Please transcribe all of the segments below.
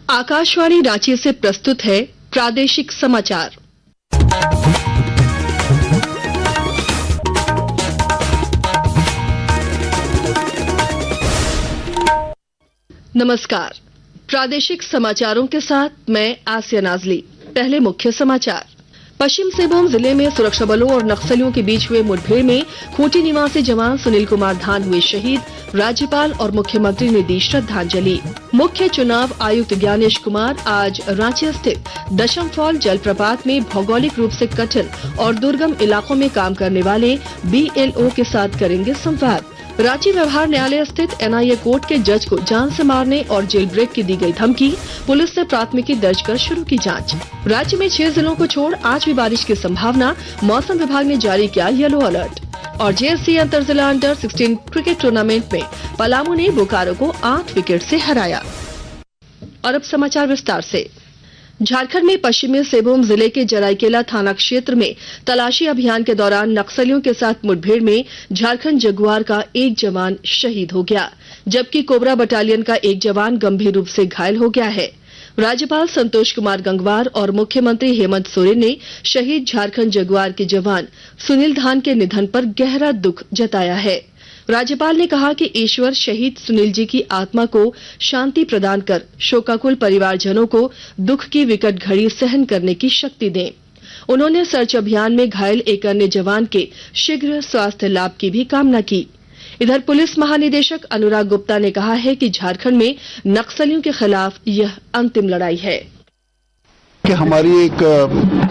आकाशवाणी रांची से प्रस्तुत है प्रादेशिक समाचार। नमस्कार, प्रादेशिक समाचारों के साथ मैं आसिया नाजली। पहले मुख्य समाचार। पश्चिम सिंहभूम जिले में सुरक्षा बलों और नक्सलियों के बीच हुए मुठभेड़ में खूंटी निवासी जवान सुनील कुमार धान हुए शहीद। राज्यपाल और मुख्यमंत्री ने दी श्रद्धांजलि। मुख्य चुनाव आयुक्त ज्ञानेश कुमार आज रांची स्थित दशम फॉल जलप्रपात में भौगोलिक रूप से कठिन और दुर्गम इलाकों में काम करने वाले BLO के साथ करेंगे संवाद। रांची व्यवहार न्यायालय स्थित NIA कोर्ट के जज को जान से मारने और जेल ब्रेक की दी गई धमकी। पुलिस ने प्राथमिकी दर्ज कर शुरू की जांच। राज्य में 6 जिलों को छोड़ आज भी बारिश की संभावना। मौसम विभाग ने जारी किया येलो अलर्ट। और JSC अंतर जिला अंडर 16 क्रिकेट टूर्नामेंट में पलामू ने बोकारो को 8 विकेट से हराया। और अब समाचार विस्तार से। झारखंड में पश्चिमी सिंहभूम जिले के जराईकेला थाना क्षेत्र में तलाशी अभियान के दौरान नक्सलियों के साथ मुठभेड़ में झारखंड जगुआर का एक जवान शहीद हो गया, जबकि कोबरा बटालियन का एक जवान गंभीर रूप से घायल हो गया है। राज्यपाल संतोष कुमार गंगवार और मुख्यमंत्री हेमंत सोरेन ने शहीद झारखंड जगुआर के जवान सुनील धान के निधन पर गहरा दुख जताया है। राज्यपाल ने कहा कि ईश्वर शहीद सुनील जी की आत्मा को शांति प्रदान कर शोकाकुल परिवारजनों को दुख की विकट घड़ी सहन करने की शक्ति दें। उन्होंने सर्च अभियान में घायल एक अन्य जवान के शीघ्र स्वास्थ्य लाभ की भी कामना की। इधर पुलिस महानिदेशक अनुराग गुप्ता ने कहा है कि झारखंड में नक्सलियों के खिलाफ यह अंतिम लड़ाई है। कि हमारी एक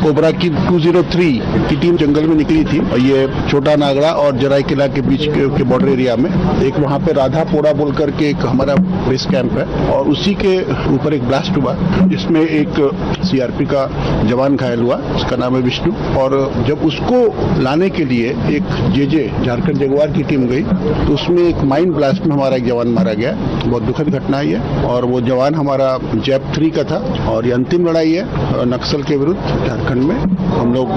कोबरा की 203 की टीम जंगल में निकली थी और ये छोटा नागड़ा और जराईकेला के बीच के बॉर्डर एरिया में एक वहाँ पे राधा पोड़ा बोल करके एक हमारा बेस कैंप है और उसी के ऊपर एक ब्लास्ट हुआ। इसमें एक CRP का जवान घायल हुआ, उसका नाम है विष्णु। और जब उसको लाने के लिए एक JJ झारखंड जगुआर की टीम गई तो उसमें एक माइन ब्लास्ट में हमारा एक जवान मारा गया। बहुत दुखद घटना है और वो जवान हमारा जैप 3 का था और ये अंतिम लड़ाई है नक्सल के विरुद्ध। झारखंड में हम लोग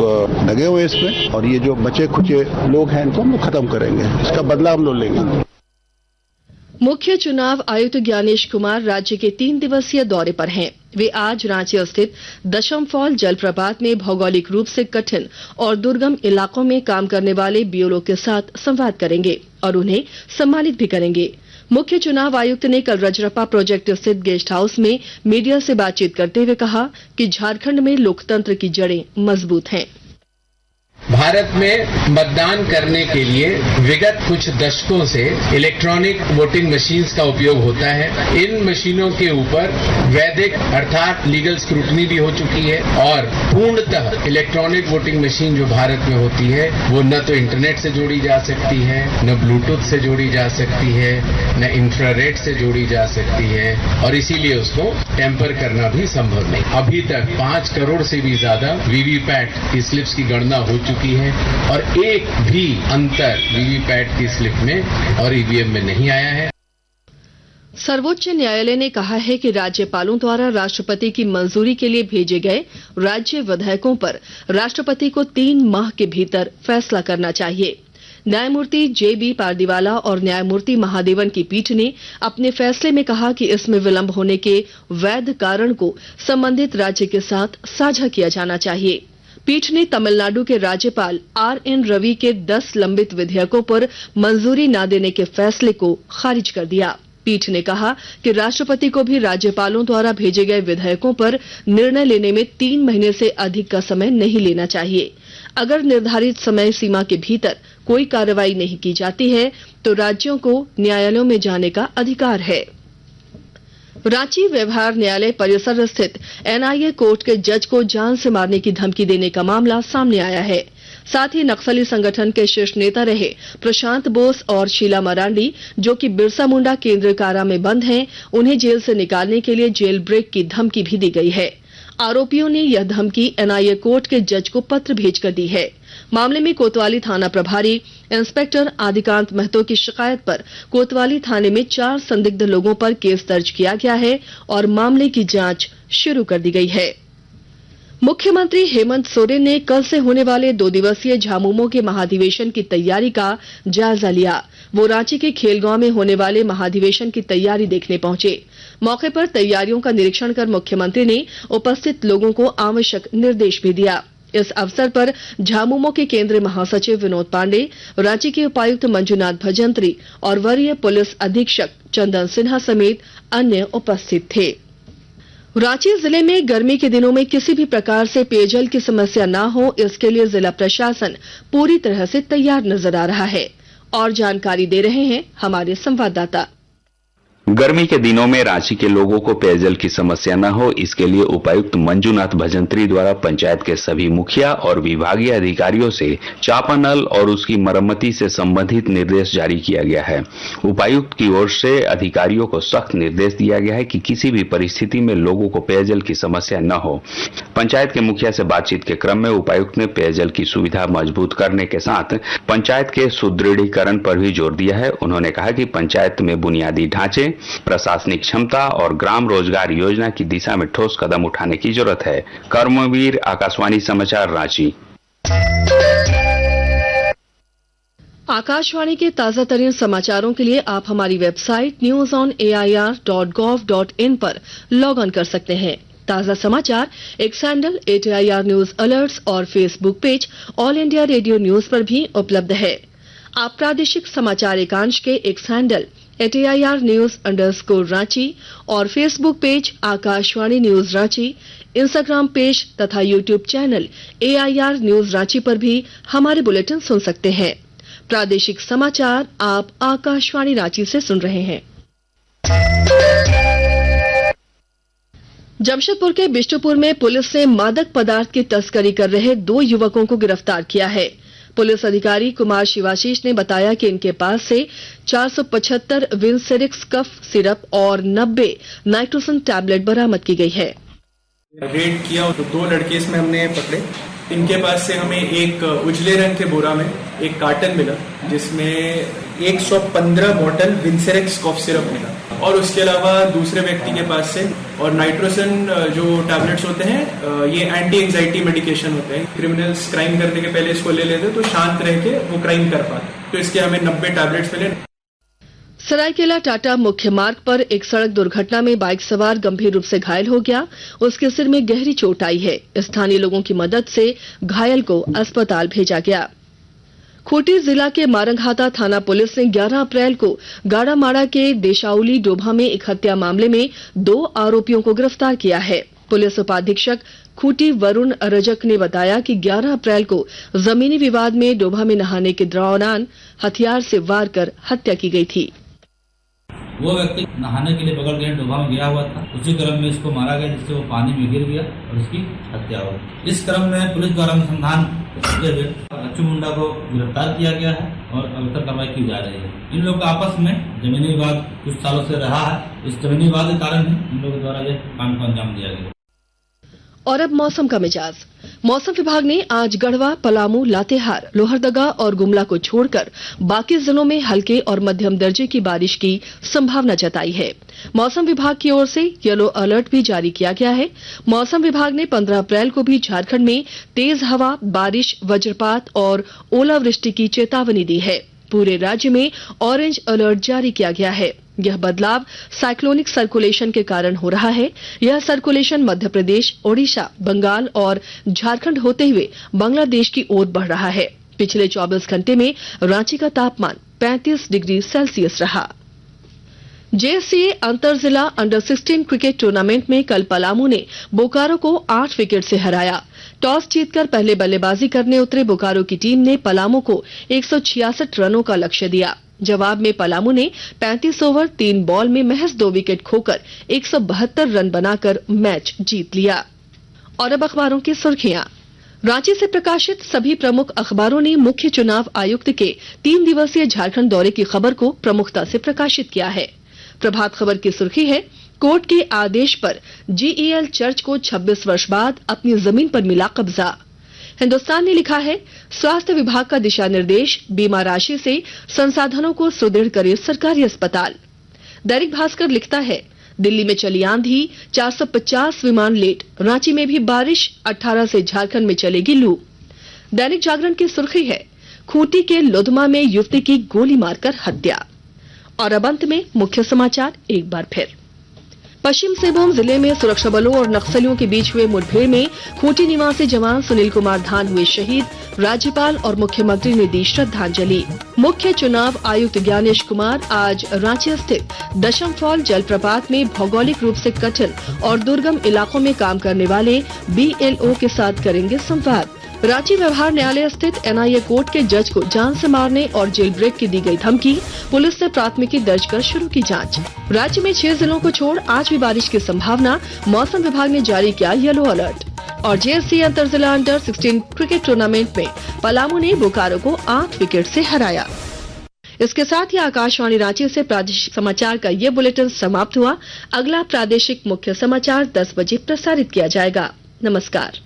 लगे हुए इसमें और ये जो बचे खुचे लोग हैं इनको हम लोग खत्म करेंगे, इसका बदला हम लोग लेंगे। मुख्य चुनाव आयुक्त ज्ञानेश कुमार राज्य के 3 दिवसीय दौरे पर हैं। वे आज रांची स्थित दशम फॉल जलप्रपात में भौगोलिक रूप से कठिन और दुर्गम इलाकों में काम करने वाले BLO के साथ संवाद करेंगे और उन्हें सम्मानित भी करेंगे। मुख्य चुनाव आयुक्त ने कल रजरप्पा प्रोजेक्ट स्थित गेस्ट हाउस में मीडिया से बातचीत करते हुए कहा कि झारखंड में लोकतंत्र की जड़ें मजबूत हैं। भारत में मतदान करने के लिए विगत कुछ दशकों से इलेक्ट्रॉनिक वोटिंग मशीन्स का उपयोग होता है। इन मशीनों के ऊपर वैधिक अर्थात लीगल स्क्रूटनी भी हो चुकी है और पूर्णतः इलेक्ट्रॉनिक वोटिंग मशीन जो भारत में होती है वो न तो इंटरनेट से जोड़ी जा सकती है, न ब्लूटूथ से जोड़ी जा सकती है, न इंफ्रारेड से जोड़ी जा सकती है और इसीलिए उसको टेम्पर करना भी संभव नहीं। अभी तक 5 करोड़ से भी ज्यादा वीवीपैट की स्लिप्स की गणना हो चुकी है और एक भी अंतर वीवीपैट की स्लिप में और EVM में नहीं आया है। सर्वोच्च न्यायालय ने कहा है कि राज्यपालों द्वारा राष्ट्रपति की मंजूरी के लिए भेजे गए राज्य विधेयकों पर राष्ट्रपति को 3 माह के भीतर फैसला करना चाहिए। न्यायमूर्ति JB पारदीवाला और न्यायमूर्ति महादेवन की पीठ ने अपने फैसले में कहा कि इसमें विलंब होने के वैध कारण को संबंधित राज्य के साथ साझा किया जाना चाहिए। पीठ ने तमिलनाडु के राज्यपाल RN रवि के 10 लंबित विधेयकों पर मंजूरी न देने के फैसले को खारिज कर दिया। पीठ ने कहा कि राष्ट्रपति को भी राज्यपालों द्वारा भेजे गए विधेयकों पर निर्णय लेने में 3 महीने से अधिक का समय नहीं लेना चाहिए। अगर निर्धारित समय सीमा के भीतर कोई कार्रवाई नहीं की जाती है तो राज्यों को न्यायालयों में जाने का अधिकार है। रांची व्यवहार न्यायालय परिसर स्थित NIA कोर्ट के जज को जान से मारने की धमकी देने का मामला सामने आया है। साथ ही नक्सली संगठन के शीर्ष नेता रहे प्रशांत बोस और शीला मरांडी, जो कि बिरसा मुंडा केंद्रीय कारा में बंद हैं, उन्हें जेल से निकालने के लिए जेल ब्रेक की धमकी भी दी गई है। आरोपियों ने यह धमकी NIA कोर्ट के जज को पत्र भेजकर दी है। मामले में कोतवाली थाना प्रभारी इंस्पेक्टर आदिकांत महतो की शिकायत पर कोतवाली थाने में 4 संदिग्ध लोगों पर केस दर्ज किया गया है और मामले की जांच शुरू कर दी गई है। मुख्यमंत्री हेमंत सोरेन ने कल से होने वाले 2 दिवसीय झामुमो के महाधिवेशन की तैयारी का जायजा लिया। वो रांची के खेलगांव में होने वाले महाधिवेशन की तैयारी देखने पहुंचे। मौके पर तैयारियों का निरीक्षण कर मुख्यमंत्री ने उपस्थित लोगों को आवश्यक निर्देश भी दिया। इस अवसर पर झामुमो के केंद्रीय महासचिव विनोद पांडे, रांची के उपायुक्त मंजूनाथ भजंत्री और वरीय पुलिस अधीक्षक चंदन सिन्हा समेत अन्य उपस्थित थे। रांची जिले में गर्मी के दिनों में किसी भी प्रकार से पेयजल की समस्या न हो, इसके लिए जिला प्रशासन पूरी तरह से तैयार नजर आ रहा है। और जानकारी दे रहे हैं हमारे संवाददाता। गर्मी के दिनों में रांची के लोगों को पेयजल की समस्या न हो, इसके लिए उपायुक्त मंजूनाथ भजंत्री द्वारा पंचायत के सभी मुखिया और विभागीय अधिकारियों से चापानल और उसकी मरम्मती से संबंधित निर्देश जारी किया गया है। उपायुक्त की ओर से अधिकारियों को सख्त निर्देश दिया गया है कि किसी भी परिस्थिति में लोगों को पेयजल की समस्या न हो। पंचायत के मुखिया से बातचीत के क्रम में उपायुक्त ने पेयजल की सुविधा मजबूत करने के साथ पंचायत के सुदृढ़ीकरण पर भी जोर दिया है। उन्होंने कहा कि पंचायत में बुनियादी ढांचे, प्रशासनिक क्षमता और ग्राम रोजगार योजना की दिशा में ठोस कदम उठाने की जरूरत है। कर्मवीर, आकाशवाणी समाचार, रांची। आकाशवाणी के ताजा तरीन समाचारों के लिए आप हमारी वेबसाइट newsonair.gov.in पर लॉग ऑन कर सकते हैं। ताजा समाचार X handle @AIR news alerts और Facebook page All India Radio news पर भी उपलब्ध है। आप प्रादेशिक समाचार एकांश के एक्स हैंडल @AIR न्यूज _ और Facebook page Akashvani news Ranchi, Instagram page तथा YouTube channel AIR news Ranchi पर भी हमारे बुलेटिन सुन सकते हैं। प्रादेशिक समाचार आप आकाशवाणी रांची से सुन रहे हैं। जमशेदपुर के बिष्टुपुर में पुलिस ने मादक पदार्थ की तस्करी कर रहे 2 युवकों को गिरफ्तार किया है। पुलिस अधिकारी कुमार शिवाशीष ने बताया कि इनके पास से 475 विंसेरिक्स कफ सिरप और 90 नाइट्रोसन टैबलेट बरामद की गई है। रेड किया तो 2 लड़के इसमें हमने पकड़े। इनके पास से हमें एक उजले रंग के बोरा में एक कार्टन मिला जिसमें 115 बॉटल विंसेरिक्स कफ सिरप मिला और उसके अलावा दूसरे व्यक्ति के पास से और नाइट्रोसन जो टैबलेट्स होते हैं ये एंटी एंजाइटी मेडिकेशन होते हैं। क्रिमिनल्स क्राइम करने के पहले इसको ले लेते तो शांत रह के वो क्राइम कर पाते, तो इसके हमें 90 टैबलेट्स मिले। सरायकेला टाटा मुख्य मार्ग पर एक सड़क दुर्घटना में बाइक सवार गंभीर रूप से घायल हो गया। उसके सिर में गहरी चोट आई है। स्थानीय लोगों की मदद से घायल को अस्पताल भेजा गया। खूंटी जिला के मारंगहाता थाना पुलिस ने 11 अप्रैल को गाड़ामाड़ा के देशाउली डोभा में एक हत्या मामले में 2 आरोपियों को गिरफ्तार किया है। पुलिस उपाधीक्षक खूंटी वरुण रजक ने बताया कि 11 अप्रैल को जमीनी विवाद में डोभा में नहाने के दौरान हथियार से वार कर हत्या की गई थी। वो व्यक्ति नहाने के लिए बगल गए डोभा में गया हुआ था। उसी क्रम में इसको मारा गया जिससे वो पानी में गिर गया और उसकी हत्या हो गई। इस क्रम में पुलिस द्वारा अनुसंधान करते हुए बच्चू मुंडा को गिरफ्तार किया गया है और अग्रिम कार्रवाई की जा रही है। इन लोगों का आपस में जमीनी विवाद कुछ सालों से रहा है। इस जमीनी विवाद के कारण ही इन लोगों द्वारा यह कांड को अंजाम दिया गया। और अब मौसम का मिजाज। मौसम विभाग ने आज गढ़वा, पलामू, लातेहार, लोहरदगा और गुमला को छोड़कर बाकी जिलों में हल्के और मध्यम दर्जे की बारिश की संभावना जताई है। मौसम विभाग की ओर से येलो अलर्ट भी जारी किया गया है। मौसम विभाग ने 15 अप्रैल को भी झारखंड में तेज हवा, बारिश, वज्रपात और ओलावृष्टि की चेतावनी दी है। पूरे राज्य में ऑरेंज अलर्ट जारी किया गया है। यह बदलाव साइक्लोनिक सर्कुलेशन के कारण हो रहा है। यह सर्कुलेशन मध्य प्रदेश, ओडिशा, बंगाल और झारखंड होते हुए बांग्लादेश की ओर बढ़ रहा है। पिछले 24 घंटे में रांची का तापमान 35 डिग्री सेल्सियस रहा। जेएससीए अंतर जिला अंडर 16 क्रिकेट टूर्नामेंट में कल पलामू ने बोकारो को 8 विकेट से हराया। टॉस जीतकर पहले बल्लेबाजी करने उतरे बोकारो की टीम ने पलामू को 166 रनों का लक्ष्य दिया। जवाब में पलामू ने 35 ओवर 3 बॉल में महज 2 विकेट खोकर 172 रन बनाकर मैच जीत लिया। और अब अखबारों की सुर्खियां। रांची से प्रकाशित सभी प्रमुख अखबारों ने मुख्य चुनाव आयुक्त के 3 दिवसीय झारखंड दौरे की खबर को प्रमुखता से प्रकाशित किया है। प्रभात खबर की सुर्खी है, कोर्ट के आदेश पर GEL चर्च को 26 वर्ष बाद अपनी जमीन पर मिला कब्जा। हिंदुस्तान ने लिखा है, स्वास्थ्य विभाग का दिशा निर्देश, बीमा राशि से संसाधनों को सुदृढ़ करे सरकारी अस्पताल। दैनिक भास्कर लिखता है, दिल्ली में चली आंधी, 450 विमान लेट, रांची में भी बारिश, 18 से झारखंड में चलेगी लू। दैनिक जागरण की सुर्खी है, खूंटी के लोधमा में युवती की गोली मारकर हत्या। और अब अंत में मुख्य समाचार एक बार फिर। पश्चिम सिंहभूम जिले में सुरक्षा बलों और नक्सलियों के बीच हुए मुठभेड़ में खूंटी निवासी जवान सुनील कुमार धान हुए शहीद। राज्यपाल और मुख्यमंत्री ने दी श्रद्धांजलि। मुख्य चुनाव आयुक्त ज्ञानेश कुमार आज रांची स्थित दशम फॉल जलप्रपात में भौगोलिक रूप से कठिन और दुर्गम इलाकों में काम करने वाले BLO के साथ करेंगे संवाद। रांची व्यवहार न्यायालय स्थित NIA कोर्ट के जज को जान से मारने और जेल ब्रेक की दी गई धमकी। पुलिस ने प्राथमिकी दर्ज कर शुरू की जांच। राज्य में 6 जिलों को छोड़ आज भी बारिश की संभावना। मौसम विभाग ने जारी किया येलो अलर्ट। और JSC अंतर जिला अंडर 16 क्रिकेट टूर्नामेंट में पलामू ने बोकारो को 8 विकेट से हराया। इसके साथ ही आकाशवाणी रांची से प्रादेशिक समाचार का ये बुलेटिन समाप्त हुआ। अगला प्रादेशिक मुख्य समाचार 10 बजे प्रसारित किया जाएगा। नमस्कार।